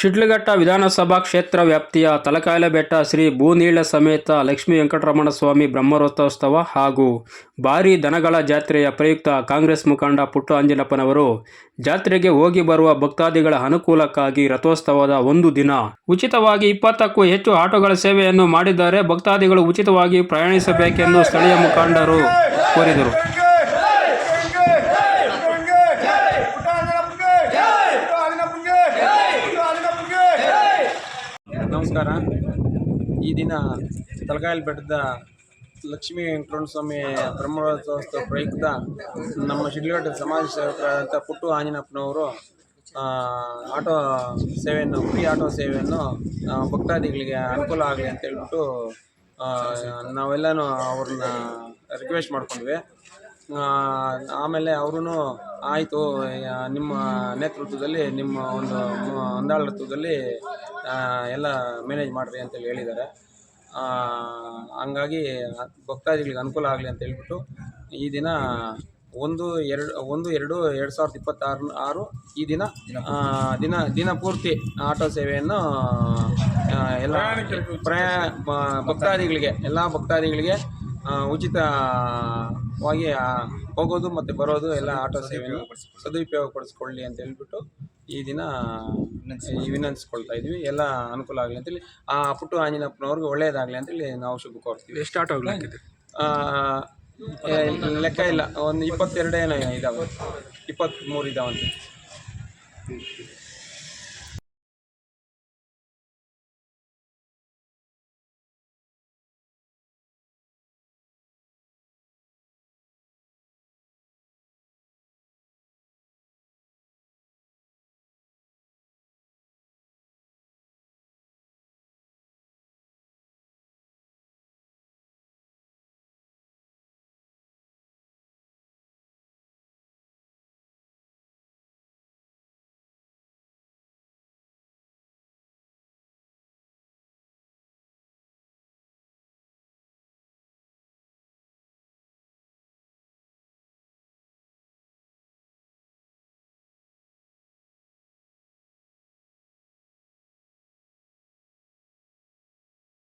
ಶಿಡ್ಲಘಟ್ಟ ವಿಧಾನಸಭಾ ಕ್ಷೇತ್ರ ವ್ಯಾಪ್ತಿಯ ತಲಕಾಯಲಬೆಟ್ಟ ಶ್ರೀ ಭೂನೀಳ ಸಮೇತ ಲಕ್ಷ್ಮೀ ವೆಂಕಟರಮಣ ಸ್ವಾಮಿ ಬ್ರಹ್ಮರಥೋತ್ಸವ ಹಾಗೂ ಭಾರೀ ದನಗಳ ಜಾತ್ರೆಯ ಪ್ರಯುಕ್ತ ಕಾಂಗ್ರೆಸ್ ಮುಖಂಡ ಪುಟ್ಟು ಆಂಜಿನಪ್ಪನವರು ಜಾತ್ರೆಗೆ ಹೋಗಿ ಬರುವ ಭಕ್ತಾದಿಗಳ ಅನುಕೂಲಕ್ಕಾಗಿ ರಥೋತ್ಸವದ ಒಂದು ದಿನ ಉಚಿತವಾಗಿ 20ಕ್ಕೂ ಹೆಚ್ಚು ಆಟೋಗಳ ಸೇವೆಯನ್ನು ಮಾಡಿದ್ದಾರೆ. ಭಕ್ತಾದಿಗಳು ಉಚಿತವಾಗಿ ಪ್ರಯಾಣಿಸಬೇಕೆಂದು ಸ್ಥಳೀಯ ಮುಖಂಡರು ಕೋರಿದರು. ನಮಸ್ಕಾರ. ಈ ದಿನ ತಲಕಾಯಲಬೆಟ್ಟದ ಲಕ್ಷ್ಮೀ ವೆಂಕಟರಮಣ ಸ್ವಾಮಿ ಬ್ರಹ್ಮರಥೋತ್ಸವ ಪ್ರಯುಕ್ತ ನಮ್ಮ ಶಿಡ್ಲಘಟ್ಟ ಸಮಾಜ ಸೇವಕರಾದಂಥ ಪುಟ್ಟು ಆಂಜಿನಪ್ಪನವರು ಆಟೋ ಸೇವೆಯನ್ನು ಫ್ರೀ ಆಟೋ ಸೇವೆಯನ್ನು ಭಕ್ತಾದಿಗಳಿಗೆ ಅನುಕೂಲ ಆಗಲಿ ಅಂತ ಹೇಳ್ಬಿಟ್ಟು ನಾವೆಲ್ಲನೂ ಅವ್ರನ್ನ ರಿಕ್ವೆಸ್ಟ್ ಮಾಡ್ಕೊಂಡ್ವಿ. ಆಮೇಲೆ ಅವರು ಆಯಿತು, ನಿಮ್ಮ ನೇತೃತ್ವದಲ್ಲಿ, ನಿಮ್ಮ ಒಂದು ಮುಂದಾಳತ್ವದಲ್ಲಿ ಎಲ್ಲ ಮ್ಯಾನೇಜ್ ಮಾಡಿರಿ ಅಂತೇಳಿ ಹೇಳಿದ್ದಾರೆ. ಹಂಗಾಗಿ ಭಕ್ತಾದಿಗಳಿಗೆ ಅನುಕೂಲ ಆಗಲಿ ಅಂತ ಹೇಳ್ಬಿಟ್ಟು ಈ ದಿನ 1/2/2026 ಈ ದಿನ ಪೂರ್ತಿ ಆಟೋ ಸೇವೆಯನ್ನು ಎಲ್ಲ ಭಕ್ತಾದಿಗಳಿಗೆ ಎಲ್ಲ ಭಕ್ತಾದಿಗಳಿಗೆ ಉಚಿತವಾಗಿ ಹೋಗೋದು ಮತ್ತು ಬರೋದು ಎಲ್ಲ ಆಟೋ ಸೇವೆಯನ್ನು ಸದುಪಯೋಗಪಡಿಸ್ಕೊಳ್ಳಿ ಅಂತ ಹೇಳ್ಬಿಟ್ಟು ಈ ದಿನ ವಿನಂತಿಸ್ಕೊಳ್ತಾ ಇದ್ವಿ. ಎಲ್ಲ ಅನುಕೂಲ ಆಗಲಿ ಅಂತೇಳಿ ಪುಟ್ಟು ಆಂಜಿನಪ್ಪನವ್ರಿಗೆ ಒಳ್ಳೆಯದಾಗಲಿ ಅಂತೇಳಿ ನಾವು ಶುಭ ಕೋರ್ತೀವಿ. ಎಷ್ಟು ಆಟೋಗಳು ಹಾಕಿದೆ ಲೆಕ್ಕ ಇಲ್ಲ, ಒಂದು 22 ಏನೋ ಇದ್ದಾವೆ, 23 ಇದ್ದಾವಂತೆ.